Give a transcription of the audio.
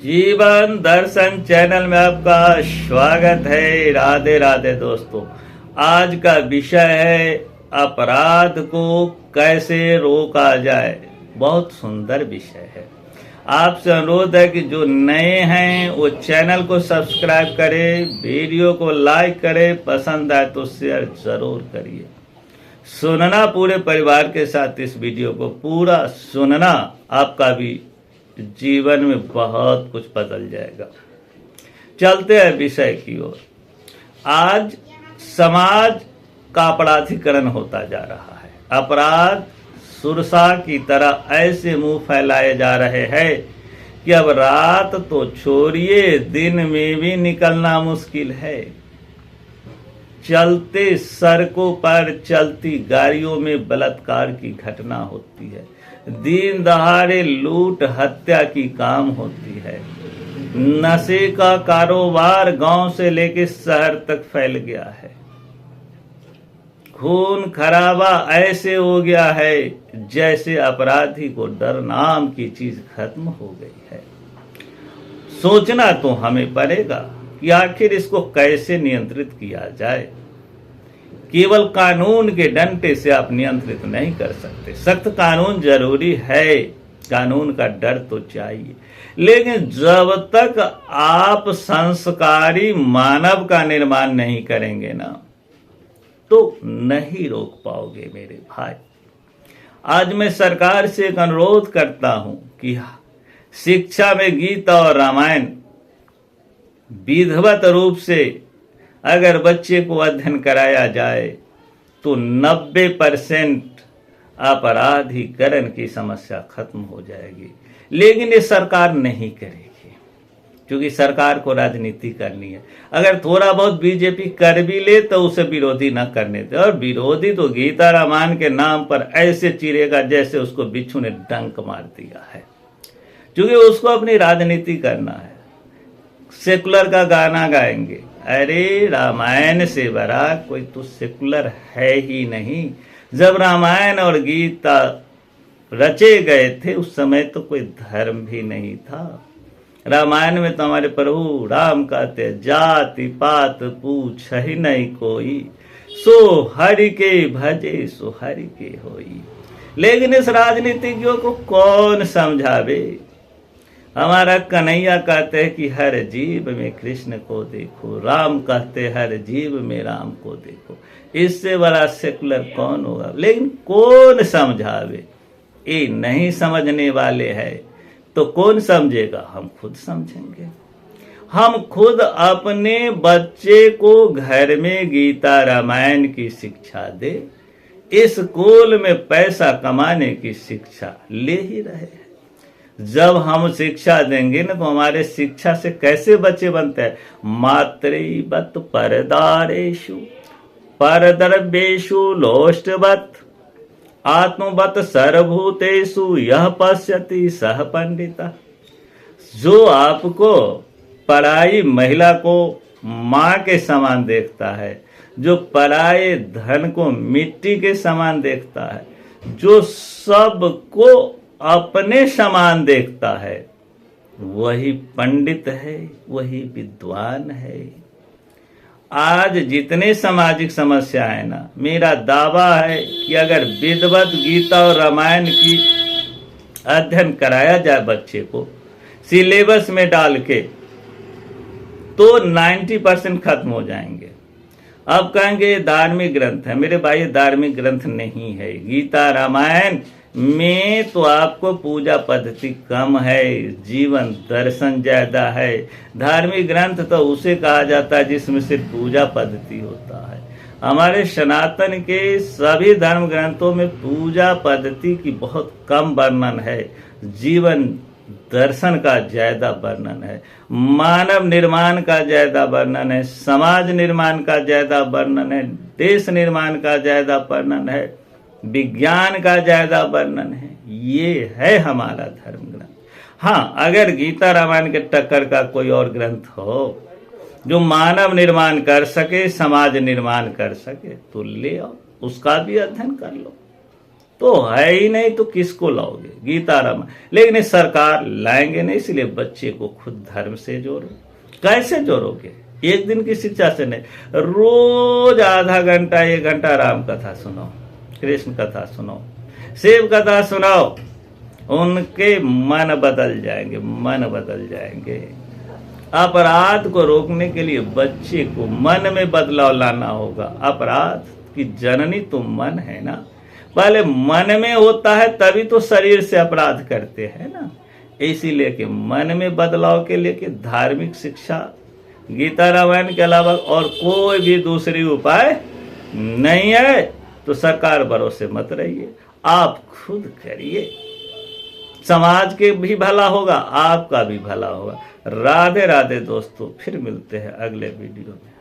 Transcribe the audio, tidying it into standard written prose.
जीवन दर्शन चैनल में आपका स्वागत है। राधे राधे दोस्तों। आज का विषय है अपराध को कैसे रोका जाए। बहुत सुंदर विषय है। आपसे अनुरोध है कि जो नए हैं वो चैनल को सब्सक्राइब करें, वीडियो को लाइक करें, पसंद आए तो शेयर जरूर करिए। सुनना पूरे परिवार के साथ, इस वीडियो को पूरा सुनना, आपका भी जीवन में बहुत कुछ बदल जाएगा। चलते हैं विषय की ओर। आज समाज का अपराधीकरण होता जा रहा है। अपराध सुरसा की तरह ऐसे मुंह फैलाए जा रहे हैं कि अब रात तो छोड़िए, दिन में भी निकलना मुश्किल है। चलते सड़कों पर चलती गाड़ियों में बलात्कार की घटना होती है। दिन दहाड़े लूट हत्या की काम होती है। नशे का कारोबार गांव से लेकर शहर तक फैल गया है। खून खराबा ऐसे हो गया है जैसे अपराधी को डर नाम की चीज खत्म हो गई है। सोचना तो हमें पड़ेगा कि आखिर इसको कैसे नियंत्रित किया जाए। केवल कानून के डंडे से आप नियंत्रित नहीं कर सकते। सख्त कानून जरूरी है, कानून का डर तो चाहिए, लेकिन जब तक आप संस्कारी मानव का निर्माण नहीं करेंगे ना, तो नहीं रोक पाओगे मेरे भाई। आज मैं सरकार से एक अनुरोध करता हूं कि शिक्षा में गीता और रामायण विधिवत रूप से अगर बच्चे को अध्ययन कराया जाए तो 90% अपराधीकरण की समस्या खत्म हो जाएगी। लेकिन ये सरकार नहीं करेगी, क्योंकि सरकार को राजनीति करनी है। अगर थोड़ा बहुत बीजेपी कर भी ले तो उसे विरोधी ना करने दे। और विरोधी तो गीता रामायण के नाम पर ऐसे चिरेगा जैसे उसको बिच्छू ने डंक मार दिया है, क्योंकि उसको अपनी राजनीति करना है। सेकुलर का गाना गाएंगे। अरे रामायण से बड़ा कोई तो सेकुलर है ही नहीं। जब रामायण और गीता रचे गए थे उस समय तो कोई धर्म भी नहीं था। रामायण में तो हमारे प्रभु राम कहते जाति पात पूछ ही नहीं कोई, सो हरि के भजे सो हरि के होई। लेकिन इस राजनीतिज्ञों को कौन समझावे। हमारा कन्हैया कहते हैं कि हर जीव में कृष्ण को देखो, राम कहते हर जीव में राम को देखो। इससे बड़ा सेकुलर कौन होगा। लेकिन कौन समझावे। ये नहीं समझने वाले हैं तो कौन समझेगा। हम खुद समझेंगे। हम खुद अपने बच्चे को घर में गीता रामायण की शिक्षा दे, स्कूल में पैसा कमाने की शिक्षा ले ही रहे हैं। जब हम शिक्षा देंगे ना तो हमारे शिक्षा से कैसे बच्चे बनते हैं। मातृवत परदारेषु परद्रव्येषु लोष्टवत आत्मवत सर्वभूतेषु यह पश्यति सह पंडिता। जो आपको पराई महिला को माँ के समान देखता है, जो पराये धन को मिट्टी के समान देखता है, जो सबको अपने समान देखता है, वही पंडित है, वही विद्वान है। आज जितने सामाजिक समस्याएं ना, मेरा दावा है कि अगर विधिवत गीता और रामायण की अध्ययन कराया जाए बच्चे को सिलेबस में डाल के, तो 90% खत्म हो जाएंगे। अब कहेंगे ये धार्मिक ग्रंथ है। मेरे भाई धार्मिक ग्रंथ नहीं है। गीता रामायण में तो आपको पूजा पद्धति कम है, जीवन दर्शन ज्यादा है। धार्मिक ग्रंथ तो उसे कहा जाता है जिसमें सिर्फ पूजा पद्धति होता है। हमारे सनातन के सभी धर्म ग्रंथों में पूजा पद्धति की बहुत कम वर्णन है, जीवन दर्शन का ज्यादा वर्णन है, मानव निर्माण का ज्यादा वर्णन है, समाज निर्माण का ज्यादा वर्णन है, देश निर्माण का ज्यादा वर्णन है, विज्ञान का ज्यादा वर्णन है। ये है हमारा धर्म ग्रंथ। हाँ, अगर गीता रामायण के टक्कर का कोई और ग्रंथ हो जो मानव निर्माण कर सके, समाज निर्माण कर सके, तो ले आओ, उसका भी अध्ययन कर लो। तो है ही नहीं तो किसको लाओगे? गीता रामायण। लेकिन ये सरकार लाएंगे नहीं, इसलिए बच्चे को खुद धर्म से जोड़ो। कैसे जोड़ोगे? एक दिन की शिक्षा से नहीं, रोज आधा घंटा 1 घंटा राम कथा सुनाओ, कृष्ण कथा सुनाओ, शिव कथा सुनाओ, उनके मन बदल जाएंगे, मन बदल जाएंगे। अपराध को रोकने के लिए बच्चे को मन में बदलाव लाना होगा। अपराध की जननी तो मन है ना, पहले मन में होता है तभी तो शरीर से अपराध करते हैं ना। इसीलिए कि मन में बदलाव के लिए कि धार्मिक शिक्षा, गीता रामायण के अलावा और कोई भी दूसरी उपाय नहीं है। तो सरकार भरोसे मत रहिए, आप खुद करिए, समाज के भी भला होगा, आपका भी भला होगा। राधे राधे दोस्तों, फिर मिलते हैं अगले वीडियो में।